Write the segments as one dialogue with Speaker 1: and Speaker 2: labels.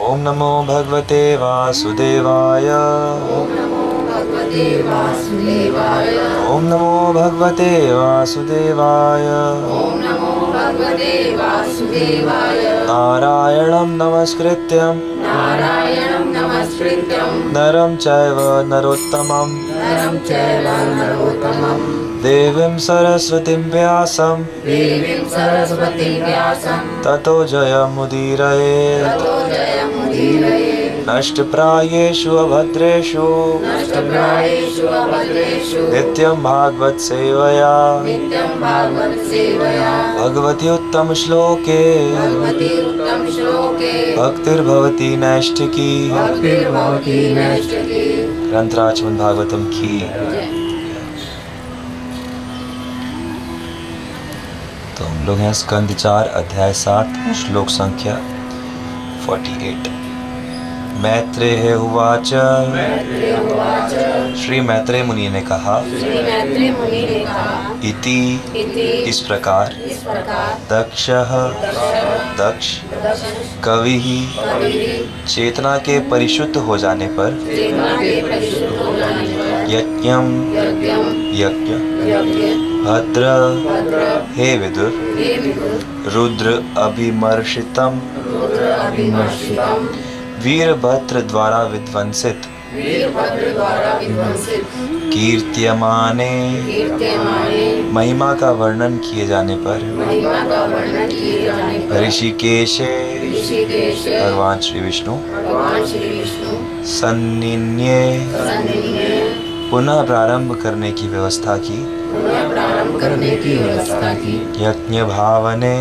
Speaker 1: ओम नमो भगवते वासुदेवाय।
Speaker 2: ओम नमो भगवते वासुदेवाय।
Speaker 1: ओम नमो भगवते वासुदेवाय।
Speaker 2: ओम नमो भगवते वासुदेवाय।
Speaker 1: नारायणं नमस्कृत्यं
Speaker 2: नारायणं नमस्कृत्यं
Speaker 1: नरं चैव नरोत्तमं
Speaker 2: नरं चैव नरोत्तमं
Speaker 1: देवीं सरस्वतीं व्यासं
Speaker 2: देवीं सरस्वतीं व्यासं
Speaker 1: ततो जयमुदीरयेत्।
Speaker 2: ततो जयमुदीरयेत्।
Speaker 1: नष्टप्रायेषु अभद्रेषु
Speaker 2: नष्टप्रायेषु अभद्रेषु
Speaker 1: नित्यं भागवत सेवया
Speaker 2: नित्यं भागवत सेवया
Speaker 1: भगवति उत्तम श्लोके
Speaker 2: भगवति उत्तम श्लोके
Speaker 1: भक्तिर्भवति नैष्ठिकी।
Speaker 2: भक्तिर्भवति नैष्ठिकी।
Speaker 1: ग्रंथराज श्रीमद् भागवतम की। तो हम लोग हैं स्कंद 4 अध्याय 7 श्लोक संख्या 48। मैत्रेय उवाच। श्री मैत्रेय मुनि ने कहा। इति इस प्रकार दक्षः दक्ष कवि चेतना के परिशुद्ध हो जाने पर यज्ञम यज्ञ भद्र हे विदुर रुद्र अभिमर्शितम वीरभद्र द्वारा विध्वंसित कीर्त्यमाने महिमा का वर्णन किए जाने पर ऋषिकेशे भगवान श्री विष्णु सन्निन्ये पुनः प्रारंभ करने की व्यवस्था की। यज्ञ भावने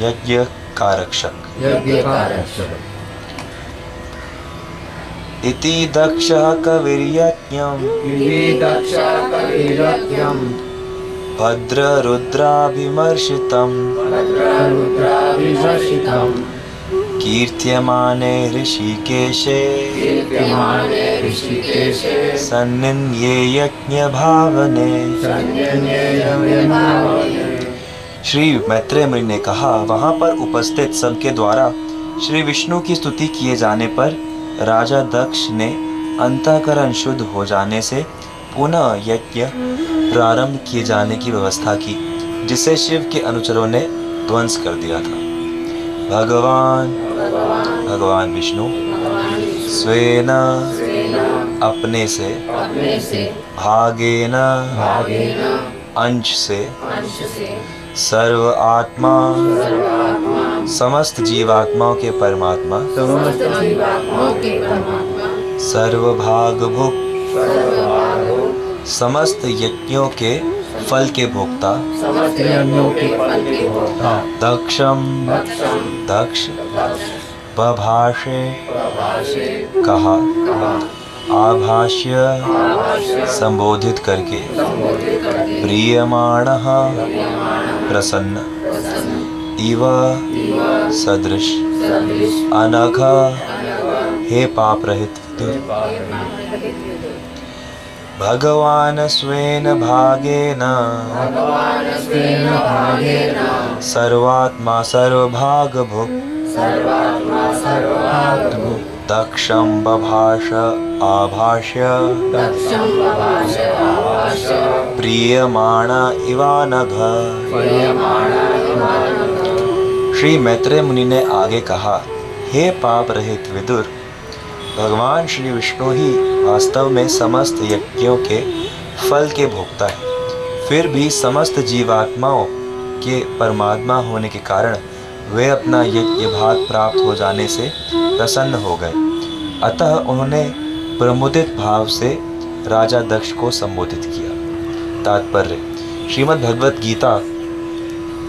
Speaker 1: यज्ञ कारक्षक। इति दक्षः कविर्यज्ञम् भद्र रुद्राभिमर्शितम् कीर्त्यमाने ऋषिकेशे सन्निन्ये यज्ञ भावने। श्री मैत्रेय मुनि ने कहा, वहां पर उपस्थित सबके द्वारा श्री विष्णु की स्तुति किए जाने पर राजा दक्ष ने अंतःकरण शुद्ध हो जाने से पुनः यज्ञ प्रारंभ किए जाने की व्यवस्था की, जिसे शिव के अनुचरों ने ध्वंस कर दिया था। भगवान विष्णु स्वेन अपने से भागेन अंश से सर्व आत्मा समस्त जीवात्माओं के परमात्मा सर्वभाग भुक्त समस्त यज्ञों के फल के भोक्ता दक्षम दक्ष बभाषे कहा आभाष्य संबोधित करके प्रियमाणः प्रसन्न इव सदृश अनघ हे पाप रहित भगवान स्वेन भागेन सर्वात्मा सर्वभाग भुक्त दक्षं बभाष आभाष्य प्रियमाण इवानघ। श्री मैत्रेय मुनि ने आगे कहा, हे पाप रहित विदुर, भगवान श्री विष्णु ही वास्तव में समस्त यज्ञों के फल के भोक्ता है। फिर भी समस्त जीवात्माओं के परमात्मा होने के कारण वे अपना यज्ञ भाग प्राप्त हो जाने से प्रसन्न हो गए। अतः उन्होंने प्रमुदित भाव से राजा दक्ष को संबोधित किया। तात्पर्य, श्रीमद् भगवत गीता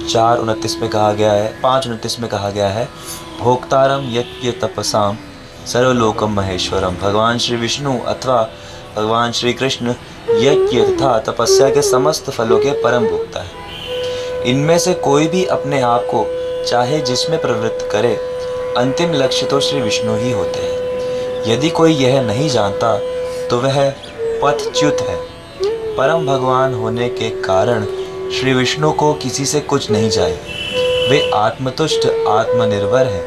Speaker 1: 4:29 में कहा गया है 5:29 में कहा गया है, भोक्तारम यज्ञ तपसाम सर्वलोकम महेश्वरम। भगवान श्री विष्णु अथवा भगवान श्री कृष्ण यज्ञ तथा तपस्या के समस्त फलों के परम भोक्ता है। इनमें से कोई भी अपने आप को चाहे जिसमें प्रवृत्त करे, अंतिम लक्ष्य तो श्री विष्णु ही होते हैं। यदि कोई यह नहीं जानता तो वह पथच्युत है। परम भगवान होने के कारण श्री विष्णु को किसी से कुछ नहीं चाहिए। वे आत्मतुष्ट आत्मनिर्भर हैं।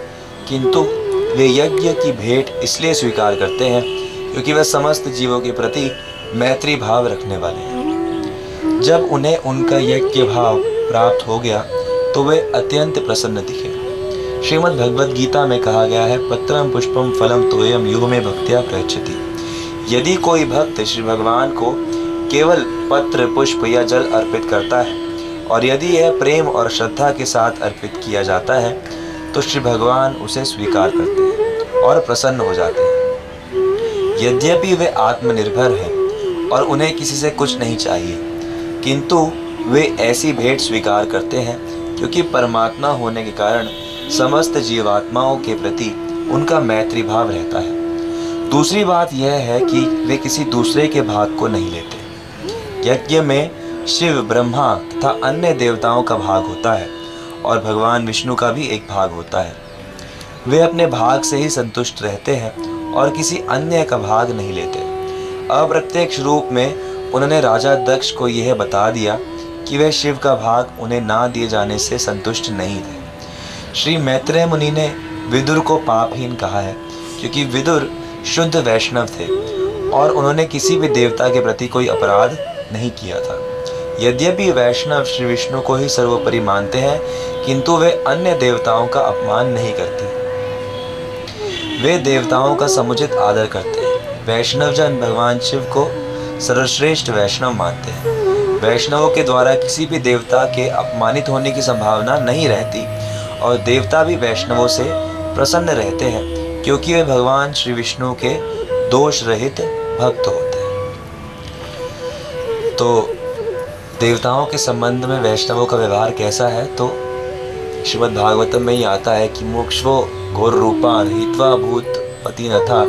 Speaker 1: किंतु वे यज्ञ की भेंट इसलिए स्वीकार करते हैं क्योंकि वे समस्त जीवों के प्रति मैत्री भाव रखने वाले हैं। जब उन्हें उनका यज्ञ भाव प्राप्त हो गया तो वे अत्यंत प्रसन्न दिखे। श्रीमद् भगवद गीता में कहा गया है, पत्रम पुष्पम फलम तोयम यो में भक्त्या प्रयच्छति। यदि कोई भक्त श्री भगवान को केवल पत्र पुष्प या जल अर्पित करता है और यदि यह प्रेम और श्रद्धा के साथ अर्पित किया जाता है तो श्री भगवान उसे स्वीकार करते हैं और प्रसन्न हो जाते हैं। यद्यपि वे आत्मनिर्भर हैं और उन्हें किसी से कुछ नहीं चाहिए, किंतु वे ऐसी भेंट स्वीकार करते हैं क्योंकि परमात्मा होने के कारण समस्त जीवात्माओं के प्रति उनका मैत्री भाव रहता है। दूसरी बात यह है कि वे किसी दूसरे के भाग को नहीं लेते। यज्ञ में शिव, ब्रह्मा तथा अन्य देवताओं का भाग होता है और भगवान विष्णु का भी एक भाग होता है। वे अपने भाग से ही संतुष्ट रहते हैं और किसी अन्य का भाग नहीं लेते। अप्रत्यक्ष रूप में उन्होंने राजा दक्ष को यह बता दिया कि वे शिव का भाग उन्हें ना दिए जाने से संतुष्ट नहीं थे। श्री मैत्रेय मुनि ने विदुर को पापहीन कहा है क्योंकि विदुर शुद्ध वैष्णव थे और उन्होंने किसी भी देवता के प्रति कोई अपराध नहीं किया था। यद्यपि वैष्णव श्री विष्णु को ही सर्वोपरि मानते हैं, किंतु वे अन्य देवताओं का अपमान नहीं करते। वे देवताओं का समुचित आदर करते हैं। वैष्णव जन भगवान शिव को सर्वश्रेष्ठ वैष्णव मानते हैं। वैष्णवों के द्वारा किसी भी देवता के अपमानित होने की संभावना नहीं रहती और देवता भी वैष्णवों से प्रसन्न रहते हैं क्योंकि वे भगवान श्री विष्णु के दोष रहित भक्त होते हैं। तो देवताओं के संबंध में वैष्णवों का व्यवहार कैसा है, तो श्रीमद् भागवतम में ही आता है कि मोक्षो घोर रूपान हित्वा भूत पति न था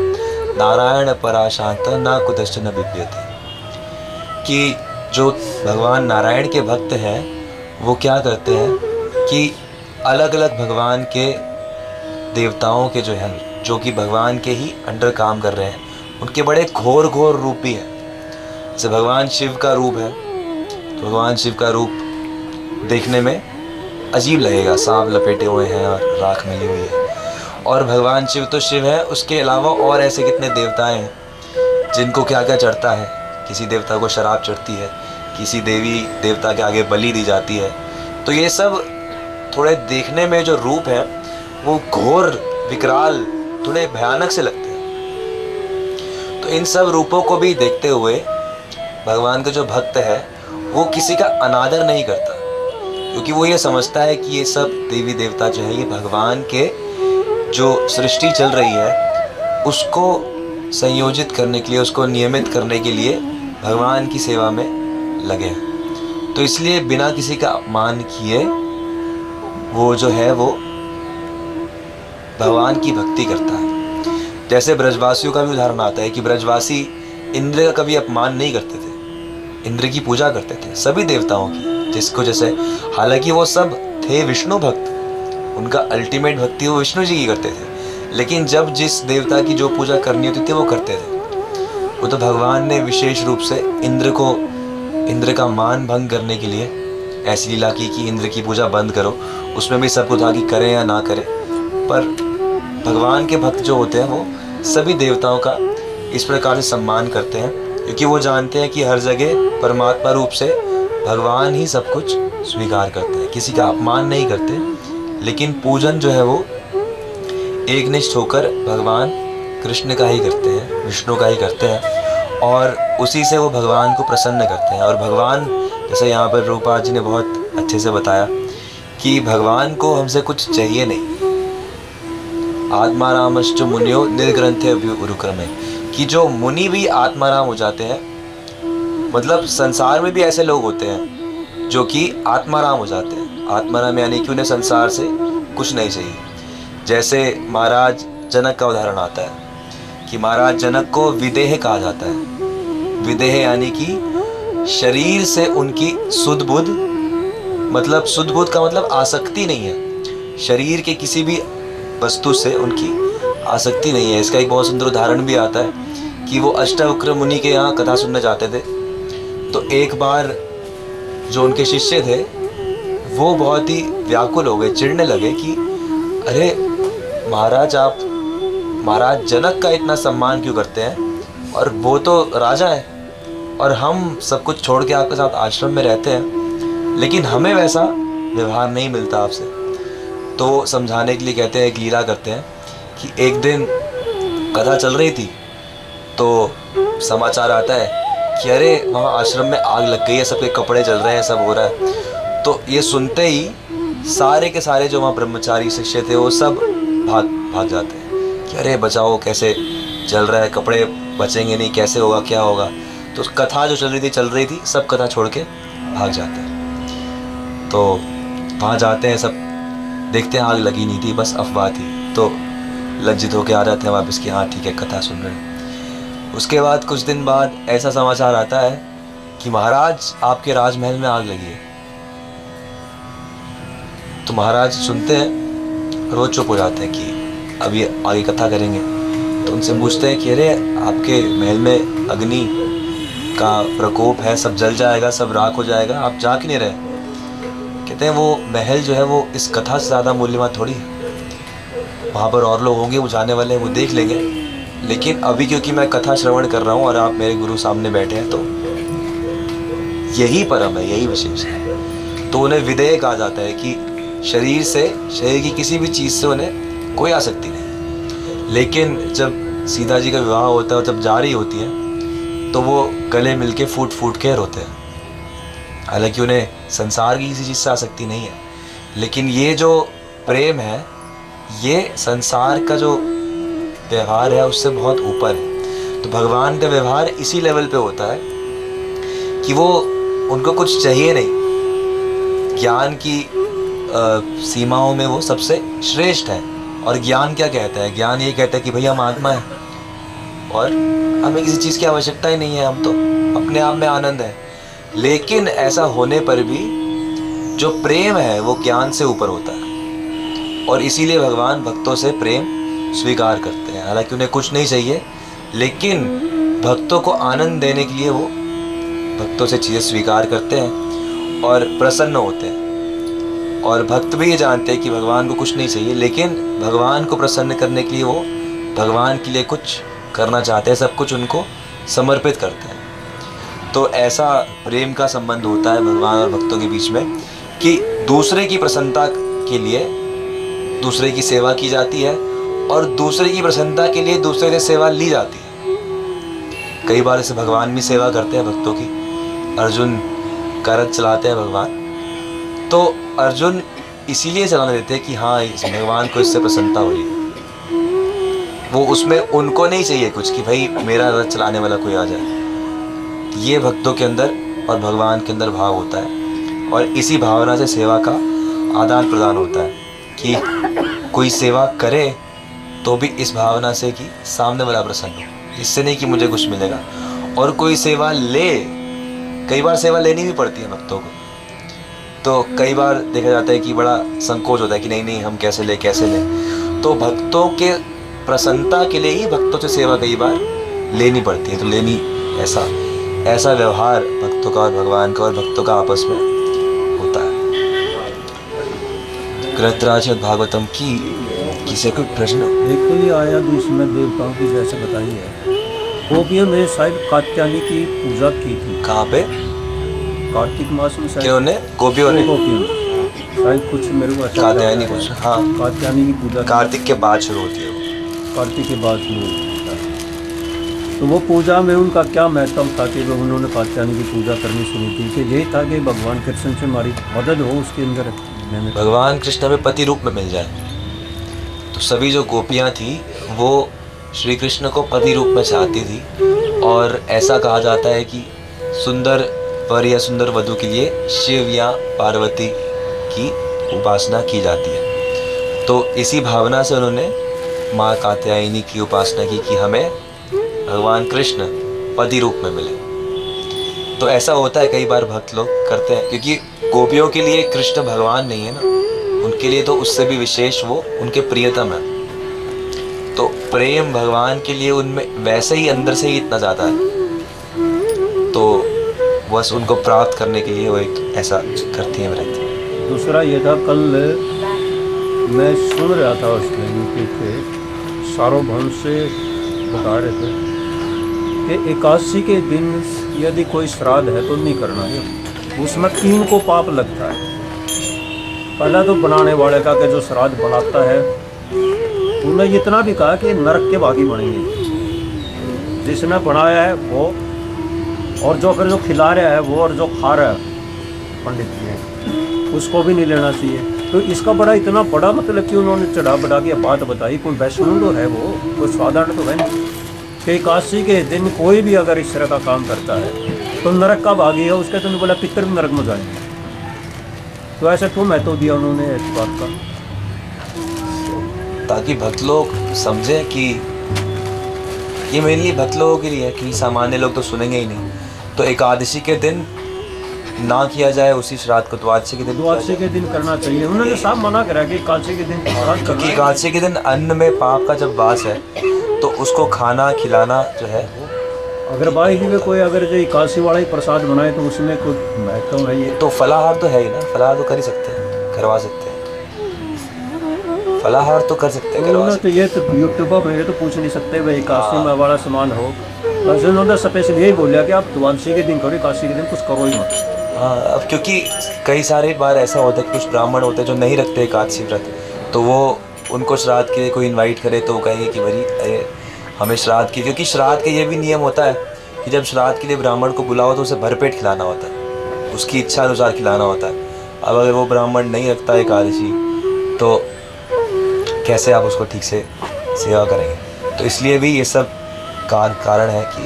Speaker 1: नारायण पराशांत ना कुतश्चन बिभ्यते। कि जो भगवान नारायण के भक्त हैं वो क्या करते हैं कि अलग अलग भगवान के देवताओं के जो हैं, जो कि भगवान के ही अंडर काम कर रहे हैं, उनके बड़े घोर घोर रूप भी हैं। जैसे भगवान शिव का रूप है तो भगवान शिव का रूप देखने में अजीब लगेगा, सांप लपेटे हुए हैं और राख मिली हुई है। और भगवान शिव तो शिव है, उसके अलावा और ऐसे कितने देवताएं हैं जिनको क्या क्या चढ़ता है। किसी देवता को शराब चढ़ती है, किसी देवी देवता के आगे बलि दी जाती है। तो ये सब थोड़े देखने में जो रूप है वो घोर विकराल थोड़े भयानक से लगते हैं। तो इन सब रूपों को भी देखते हुए भगवान का जो भक्त है वो किसी का अनादर नहीं करता, क्योंकि वो ये समझता है कि ये सब देवी देवता जो है ये भगवान के जो सृष्टि चल रही है उसको संयोजित करने के लिए, उसको नियमित करने के लिए भगवान की सेवा में लगे हैं। तो इसलिए बिना किसी का अपमान किए वो जो है वो भगवान की भक्ति करता है। जैसे ब्रजवासियों का भी उदाहरण आता है कि ब्रजवासी इंद्र का कभी अपमान नहीं करते थे, इंद्र की पूजा करते थे, सभी देवताओं की, जिसको जैसे, हालांकि वो सब थे विष्णु भक्त, उनका अल्टीमेट भक्ति वो विष्णु जी की करते थे, लेकिन जब जिस देवता की जो पूजा करनी होती थी वो करते थे। वो तो भगवान ने विशेष रूप से इंद्र का मान भंग करने के लिए ऐसी लीला की कि इंद्र की पूजा बंद करो। उसमें भी सबको था कि करें या ना करें, पर भगवान के भक्त जो होते हैं वो सभी देवताओं का इस प्रकार से सम्मान करते हैं, क्योंकि वो जानते हैं कि हर जगह परमात्मा रूप से भगवान ही सब कुछ स्वीकार करते हैं, किसी का अपमान नहीं करते, लेकिन पूजन जो है वो एकनिष्ठ होकर भगवान कृष्ण का ही करते हैं, विष्णु का ही करते हैं और उसी से वो भगवान को प्रसन्न करते हैं। और भगवान, जैसे यहाँ पर रूपा जी ने बहुत अच्छे से बताया कि भगवान को हमसे कुछ चाहिए नहीं। आत्मारामश्च मुनियो निर्ग्रंथे उरुक्रमे, कि जो मुनि भी आत्माराम हो जाते हैं, मतलब संसार में भी ऐसे लोग होते हैं जो कि आत्माराम हो जाते हैं। आत्माराम यानी कि उन्हें संसार से कुछ नहीं चाहिए। जैसे महाराज जनक का उदाहरण आता है कि महाराज जनक को विदेह कहा जाता है। विदेह यानी कि शरीर से उनकी सुध बुध, मतलब सुध बुध का मतलब आसक्ति नहीं है, शरीर के किसी भी वस्तु से उनकी आसक्ति नहीं है। इसका एक बहुत सुंदर उदाहरण भी आता है कि वो अष्टावक्र मुनि के यहाँ कथा सुनने जाते थे, तो एक बार जो उनके शिष्य थे वो बहुत ही व्याकुल हो गए, चिढ़ने लगे कि अरे महाराज आप महाराज जनक का इतना सम्मान क्यों करते हैं, और वो तो राजा है और हम सब कुछ छोड़ के आपके साथ आश्रम में रहते हैं, लेकिन हमें वैसा व्यवहार नहीं मिलता आपसे। तो समझाने के लिए कहते हैं, एक लीला करते हैं कि एक दिन कथा चल रही थी तो समाचार आता है कि अरे वहाँ आश्रम में आग लग गई है, सबके कपड़े जल रहे हैं, सब हो रहा है। तो ये सुनते ही सारे के सारे जो वहाँ ब्रह्मचारी शिष्य थे वो सब भाग जाते हैं कि अरे बचाओ, कैसे जल रहा है, कपड़े बचेंगे नहीं, कैसे होगा, क्या होगा। तो कथा जो चल रही थी सब कथा छोड़ के भाग जाते हैं। तो वहाँ जाते हैं, सब देखते हैं आग लगी नहीं थी, बस अफवाह थी। तो लज्जित होकर आ जाते हैं वापस कि हाँ ठीक है, कथा सुन रहे हैं। उसके बाद कुछ दिन बाद ऐसा समाचार आता है कि महाराज आपके राजमहल में आग लगी है। तो महाराज सुनते हैं और वो चुप हो जाते हैं कि अभी आगे कथा करेंगे। तो उनसे पूछते हैं कि अरे आपके महल में अग्नि का प्रकोप है, सब जल जाएगा, सब राख हो जाएगा, आप जा क्यों नहीं रहे। कहते हैं वो महल जो है वो इस कथा से ज़्यादा मूल्यवान थोड़ी है, वहाँ पर और लोग होंगे, वो जाने वाले हैं, वो देख लेंगे, लेकिन अभी क्योंकि मैं कथा श्रवण कर रहा हूँ और आप मेरे गुरु सामने बैठे हैं, तो यही परम है, यही विशेष है। तो उन्हें विदेह कहा जाता है कि शरीर की किसी भी चीज़ से उन्हें कोई आसक्ति नहीं। लेकिन जब सीता जी का विवाह होता है और जब जा रही होती है तो वो गले मिलके फूट के रोते हैं। हालांकि उन्हें संसार की किसी चीज़ से आसक्ति नहीं है, लेकिन ये जो प्रेम है ये संसार का जो व्यवहार है उससे बहुत ऊपर है। तो भगवान का व्यवहार इसी लेवल पे होता है कि वो उनको कुछ चाहिए नहीं, ज्ञान की सीमाओं में वो सबसे श्रेष्ठ है। और ज्ञान क्या कहता है, ज्ञान ये कहता है कि भैया हम आत्मा है और हमें किसी चीज़ की आवश्यकता ही नहीं है, हम तो अपने आप में आनंद है। लेकिन ऐसा होने पर भी जो प्रेम है वो ज्ञान से ऊपर होता है, और इसीलिए भगवान भक्तों से प्रेम स्वीकार करते हैं। हालांकि उन्हें कुछ नहीं चाहिए, लेकिन भक्तों को आनंद देने के लिए वो भक्तों से चीज़ें स्वीकार करते हैं और प्रसन्न होते हैं। और भक्त भी ये जानते हैं कि भगवान को कुछ नहीं चाहिए, लेकिन भगवान को प्रसन्न करने के लिए वो भगवान के लिए कुछ करना चाहते हैं, सब कुछ उनको समर्पित करते हैं। तो ऐसा प्रेम का संबंध होता है भगवान और भक्तों के बीच में कि दूसरे की प्रसन्नता के लिए दूसरे की सेवा की जाती है और दूसरे की प्रसन्नता के लिए दूसरे से सेवा ली जाती है। कई बार ऐसे भगवान भी सेवा करते हैं भक्तों की। अर्जुन का रथ चलाते हैं भगवान, तो अर्जुन इसीलिए चलाने देते हैं कि हाँ इस भगवान को इससे प्रसन्नता हो रही है। वो उसमें उनको नहीं चाहिए कुछ कि भाई मेरा रथ चलाने वाला कोई आ जाए। ये भक्तों के अंदर और भगवान के अंदर भाव होता है, और इसी भावना से सेवा का आदान प्रदान होता है कि कोई सेवा करे तो भी इस भावना से कि सामने वाला प्रसन्न हो, इससे नहीं कि मुझे कुछ मिलेगा। और कोई सेवा ले, कई बार सेवा लेनी भी पड़ती है भक्तों को, तो कई बार देखा जाता है कि बड़ा संकोच होता है कि नहीं हम कैसे ले। तो भक्तों के प्रसन्नता के लिए ही भक्तों से सेवा कई बार लेनी पड़ती है। तो लेनी ऐसा व्यवहार भक्तों का और भगवान का और भक्तों का आपस में होता है। कृतराज भागवतम की किसी कोई प्रश्न?
Speaker 3: एक तो ये आया दूसरे देवताओं की जैसे बताई है, गोपियों में शायद कात्यायनी की पूजा की थी।
Speaker 1: कहाँ पे?
Speaker 3: कार्तिक मास में शायद
Speaker 1: गोपियों ने
Speaker 3: शायद कुछ मेरे को अच्छा
Speaker 1: कात्यायनी पूजा, हाँ
Speaker 3: कात्यायनी की पूजा
Speaker 1: कार्तिक के बाद शुरू होती है वो।
Speaker 3: कार्तिक के बाद शुरू होता है। तो वो पूजा में उनका क्या महत्व था कि उन्होंने कात्यायनी की पूजा करनी शुरू की? कि यही था कि भगवान कृष्ण से हमारी मदद हो, उसके अंदर
Speaker 1: भगवान कृष्ण हमें पति रूप में मिल जाए। तो सभी जो गोपियाँ थी वो श्री कृष्ण को पति रूप में चाहती थी, और ऐसा कहा जाता है कि सुंदर वर या सुंदर वधू के लिए शिव या पार्वती की उपासना की जाती है। तो इसी भावना से उन्होंने माँ कात्यायनी की उपासना की कि हमें भगवान कृष्ण पति रूप में मिले। तो ऐसा होता है, कई बार भक्त लोग करते हैं, क्योंकि गोपियों के लिए कृष्ण भगवान नहीं है ना, उनके लिए तो उससे भी विशेष वो उनके प्रियतम है। तो प्रेम भगवान के लिए उनमें वैसे ही अंदर से ही इतना ज़्यादा है, तो बस उनको प्राप्त करने के लिए वो एक ऐसा करती है व्रत।
Speaker 3: दूसरा ये था, कल मैं सुन रहा था उसमें यूट्यूब पे सार्वभौम से बता रहे थे कि 81 के दिन यदि कोई श्राद्ध है तो नहीं करना है, उसमें 3 को पाप लगता है। पहला तो बनाने वाले का कि जो श्राद्ध बनाता है उन्होंने इतना भी कहा कि नरक के भागी बनेंगे, जिसने बनाया है वो, और जो फिर जो खिला रहा है वो, और जो खा रहा है पंडित जी उसको भी नहीं लेना चाहिए। तो इसका बड़ा इतना बड़ा मतलब कि उन्होंने चढ़ा बढ़ा के बात बताई। कोई वैष्णव तो है वो, कोई साधारण तो है नहीं कि 81 के दिन कोई भी अगर इस तरह का काम करता है तो नरक का भागी है। उसके तो बोला पितर भी नरक में जाएंगे। तो ऐसा क्यों महत्व दिया उन्होंने इस बात का?
Speaker 1: ताकि भक्त लोग समझें कि ये मेनली भक्त लोगों के लिए है, कि सामान्य लोग तो सुनेंगे ही नहीं। तो एकादशी के दिन ना किया जाए उसी श्राद्ध को द्वादशी के दिन,
Speaker 3: द्वादशी के दिन करना चाहिए। उन्होंने साफ मना करा कि एकादशी के दिन श्राद्ध करना
Speaker 1: क्योंकि एकादशी के दिन अन्न में पाप का जब वास है तो उसको खाना खिलाना जो है वो,
Speaker 3: अगर बाई में कोई अगर जो एकादशी वाला ही प्रसाद बनाए तो उसमें कोई महत्व है ये।
Speaker 1: तो फलाहार तो है ही ना, फलाहार तो कर ही सकते हैं, करवा सकते हैं, फलाहार तो कर सकते हैं, करवा
Speaker 3: उन्होंने
Speaker 1: सकते
Speaker 3: तो ये तो यूट्यूब पर ये तो पूछ नहीं सकते भाई एकादशी में वाला सामान हो। बस उन्होंने स्पेशल यही बोलिया कि आप द्वादशी के दिन करो, एकादशी के दिन कुछ करो ही मत।
Speaker 1: हैं। हाँ, अब क्योंकि कई सारे बार ऐसा होता है कि कुछ ब्राह्मण होते हैं जो नहीं रखते एकादशी व्रत, तो वो उनको श्राद्ध के लिए कोई इनवाइट करे तो वो कहेंगे कि भाई अरे हमें श्राद्ध की, क्योंकि श्राद्ध का ये भी नियम होता है कि जब श्राद्ध के लिए ब्राह्मण को बुलाओ तो उसे भरपेट खिलाना होता है, उसकी इच्छा अनुसार खिलाना होता है। अब अगर वो ब्राह्मण नहीं रखता एकादशी तो कैसे आप उसको ठीक से सेवा करेंगे? तो इसलिए भी ये सब कारण है कि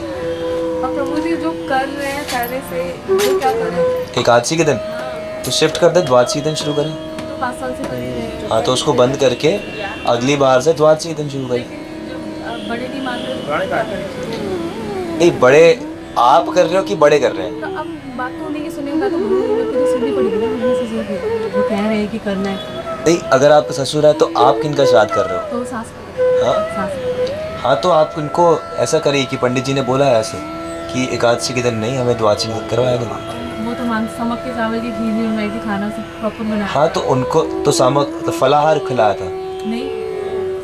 Speaker 4: और प्रभु जी जो कर रहे हैं पहले से वो क्या करें?
Speaker 1: एकादशी के दिन तो शिफ्ट कर दे, द्वादशी के दिन शुरू करें।
Speaker 4: तो 5 साल से कर ही रहे हैं।
Speaker 1: हाँ, तो उसको बंद करके अगली बार से द्वादशी के दिन शुरू करें।
Speaker 4: जो बड़े नहीं मान रहे
Speaker 1: नहीं, बड़े आप कर रहे हो कि बड़े कर रहे हैं?
Speaker 4: तो अब बात तो उन्हीं की सुनेगा तो मुझे सुननी पड़ेगी ना, मुझे ससुर की वो कह रहे हैं कि करना है।
Speaker 1: नहीं, अगर आपका ससुर है तो आप किनका श्राद्ध कर रहे हो?
Speaker 4: तो सास
Speaker 1: हाँ
Speaker 4: सास
Speaker 1: हाँ, तो आप इनको ऐसा करिए कि पंडित जी ने बोला है ऐसे कि एकादशी के दिन नहीं, हमें द्वादशी के दिन करवाया करिए।
Speaker 4: वो तो मांग समक के चावल की खीर नहीं बनाई थी, खाना सब प्रॉपर बनाया।
Speaker 1: हाँ, तो उनको तो सामक तो फलाहार खिलाया था।
Speaker 4: नहीं,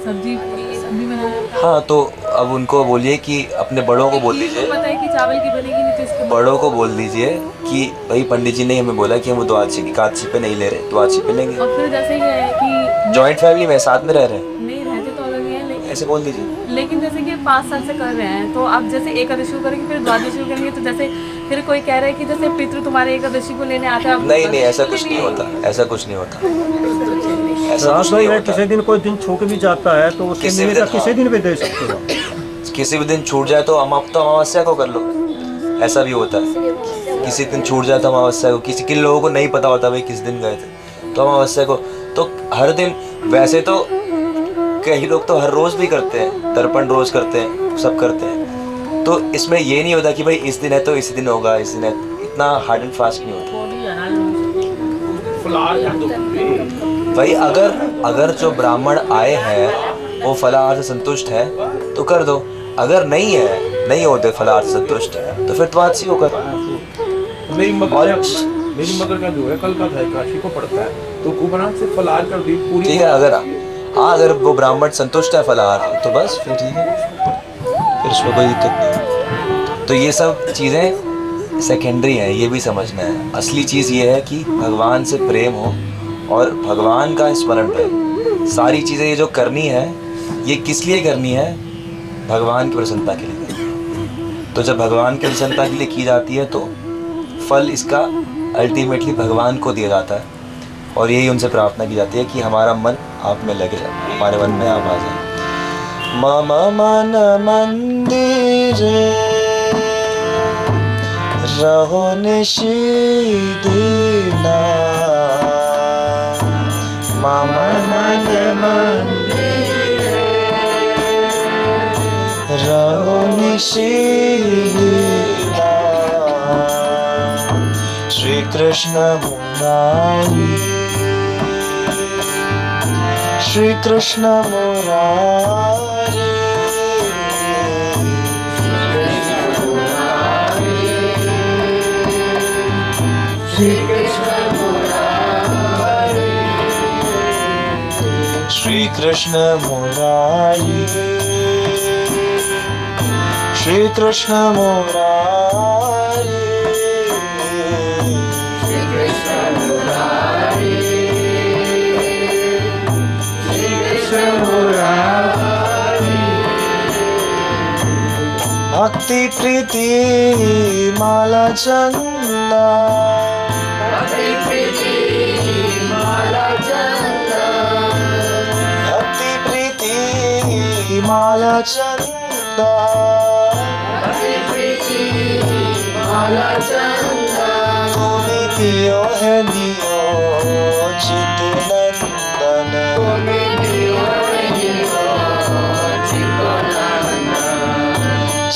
Speaker 4: सब्जी सब्जी बनाया।
Speaker 1: हाँ, तो अब उनको बोलिए कि अपने बड़ों को बोल दीजिए,
Speaker 4: पता है कि चावल की बनेगी नहीं तो इसको
Speaker 1: बड़ों को बोल दीजिए कि भाई पंडित जी ने हमें बोला कि हम द्वादशी की एकादशी पे नहीं ले रहे, द्वादशी पे लेंगे।
Speaker 4: और फिर जैसे ये है कि
Speaker 1: जॉइंट फैमिली में साथ में रह रहे हैं,
Speaker 4: नहीं रहते तो अलग ही है,
Speaker 1: ऐसे बोल दीजिए।
Speaker 4: लेकिन जैसे कि 5 साल से कर रहे हैं तो अब जैसे एकादशी करेंगे फिर द्वादशी करेंगे, तो जैसे फिर कोई कह रहा है कि जैसे पितृ तुम्हारे एकादशी को लेने आता है।
Speaker 1: नहीं नहीं, ऐसा कुछ नहीं होता, ऐसा कुछ नहीं होता, ऐसा
Speaker 3: श्राद्ध
Speaker 1: कुछ नहीं
Speaker 3: में
Speaker 1: होता।
Speaker 3: किसी दिन कोई दिन छूट भी जाता है तो उसके
Speaker 1: किसी भी
Speaker 3: निमित्त
Speaker 1: दिन,
Speaker 3: किसी दिन भी दे सकते हो।
Speaker 1: किसी भी दिन छूट जाए तो हम अब तो अमावस्या को कर लो, ऐसा भी होता है। किसी दिन छूट जाए तो अमावस्या को, किन लोगों को नहीं पता होता भाई किस दिन गए थे तो अमावस्या को, तो हर दिन। वैसे तो कई लोग तो हर रोज भी करते हैं, तर्पण रोज करते हैं, सब करते हैं। तो इसमें ये नहीं होता कि भाई इस दिन है तो इस दिन होगा, इस दिन है, इतना हार्ड एंड फास्ट नहीं होता भाई। अगर जो ब्राह्मण आए हैं वो फलाहार से संतुष्ट है तो कर दो, अगर नहीं होते फलाहार से संतुष्ट तो फिर द्वादशी को कर।
Speaker 5: मेरी मगर का जो है कल का था एकादशी को पड़ता है तो कुबरान से फलाहार कर दी पूरी।
Speaker 1: ठीक है, अगर वो ब्राह्मण संतुष्ट है फलाहार तो बस फिर ठीक है, फिर उसमें कोई दिक्कत नहीं। तो ये सब चीज़ें सेकेंडरी हैं, ये भी समझना है। असली चीज़ ये है कि भगवान से प्रेम हो और भगवान का स्मरण रहे। सारी चीज़ें ये जो करनी है ये किस लिए करनी है? भगवान की प्रसन्नता के लिए। तो जब भगवान की प्रसन्नता के लिए की जाती है तो फल इसका अल्टीमेटली भगवान को दिया जाता है, और यही उनसे प्रार्थना की जाती है कि हमारा मन आप में लगे जाए, हमारे मन में आप आ जाए। मम मन मंदिर रहो निषिदिना, मम मन मंदिर रहो निषिदिना। श्री कृष्ण मुरारी, श्री कृष्ण मुरारी, श्री कृष्ण मुरारी। कृष्ण मुरारी, श्री कृष्ण मुरारी,
Speaker 2: श्री कृष्ण मुरारी, श्री कृष्ण मुरारी।
Speaker 1: भक्ति प्रीति माला चंदा,
Speaker 2: भक्ति प्रीति माला चंदा,
Speaker 1: भक्ति प्रीति माला चंदा,
Speaker 2: भक्ति प्रीति माला चंदा।
Speaker 1: तुम्हें दियो है दियो चित नंदन,
Speaker 2: तुम्हें दियो है दियो चित्तनंदन।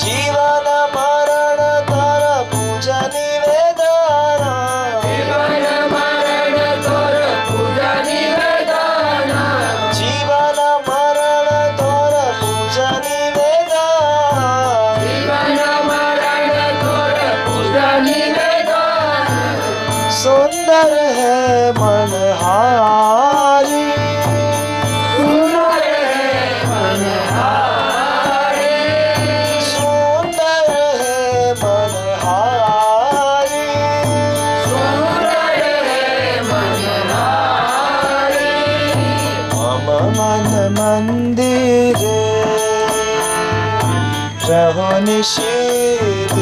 Speaker 1: जीवन मरण तर पूजा निवेदन,
Speaker 2: जीवन मरण तोर पूजा निवेदन,
Speaker 1: जीवन मरण तर पूजा निवेदन।
Speaker 2: जीवन मरण तोर पूजा निवेदन।
Speaker 1: सुंदर है मनहारी,
Speaker 2: सुंदर है मनहारी,
Speaker 1: सुंदर है मनहारी,
Speaker 2: सुंदर है मनहारी।
Speaker 1: मम मन मंदिरे रहो निषेधना,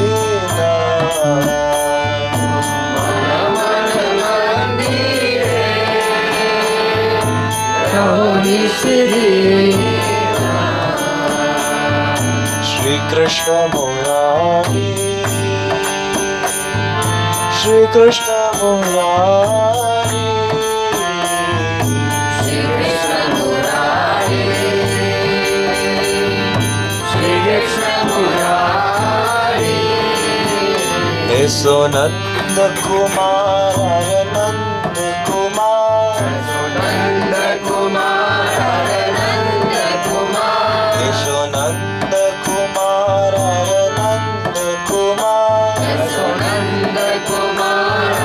Speaker 1: श्री कृष्ण मुरारी, श्री कृष्ण मुरारी,
Speaker 2: श्री कृष्ण मुरारी, श्री कृष्ण मुरारी।
Speaker 1: ऐसो नंद कुमार नंद कुमार,
Speaker 2: नंद कुमार नंद कुमार,
Speaker 1: ऐसो नंद कुमार नंद कुमार,
Speaker 2: नंद कुमार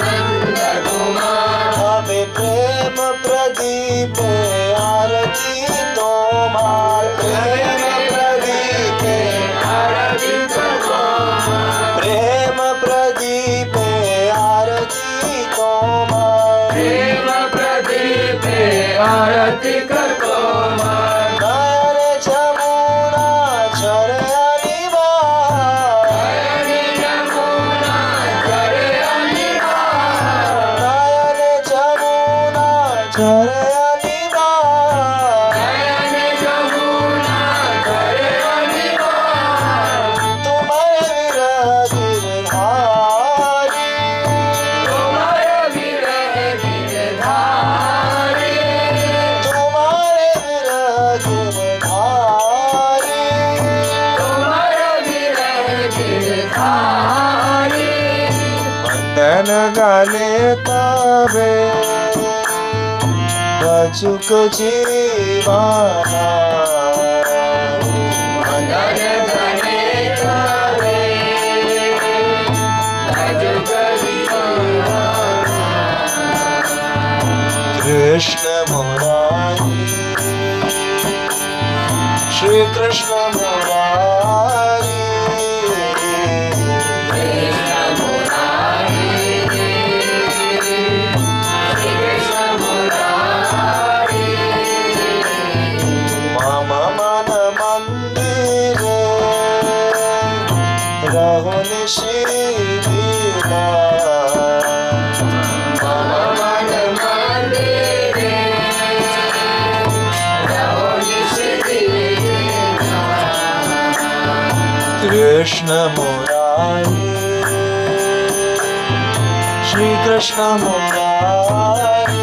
Speaker 2: नंद कुमार।
Speaker 1: हमें प्रेम प्रदीप आरती तोमार, प्रेम प्रदीप
Speaker 2: आरती तोमार,
Speaker 1: प्रेम प्रदीप आरती तोमार।
Speaker 2: प्रेम प्रदीप आरती तोमार।
Speaker 1: नयन जमुना झरया निवार,
Speaker 2: नयन जमुना झरया निवार,
Speaker 1: नयन जमुना झरया निवार।
Speaker 2: नयन जमुना झरया निवार।
Speaker 1: तुम्हारे विरह गिरधारी,
Speaker 2: तुम्हारे विरह गिरधारी,
Speaker 1: तुम्हारे विरह गिरधारी,
Speaker 2: तुम्हारे विरह गिरधारी।
Speaker 1: वंदन गाले तबे बचुक जीवाना,
Speaker 2: वंदन गणे तबे भजुक जीवाना।
Speaker 1: कृष्ण मुरारी, श्री कृष्ण मुरारी,
Speaker 2: कृष्ण मुरारी, श्री कृष्ण मुरारी।
Speaker 1: मम मन मंदिरे रहो निषेधना,
Speaker 2: मम मन मंदिरे रहो निषेधना।
Speaker 1: कृष्ण मुरारी, श्री कृष्ण मुरारी,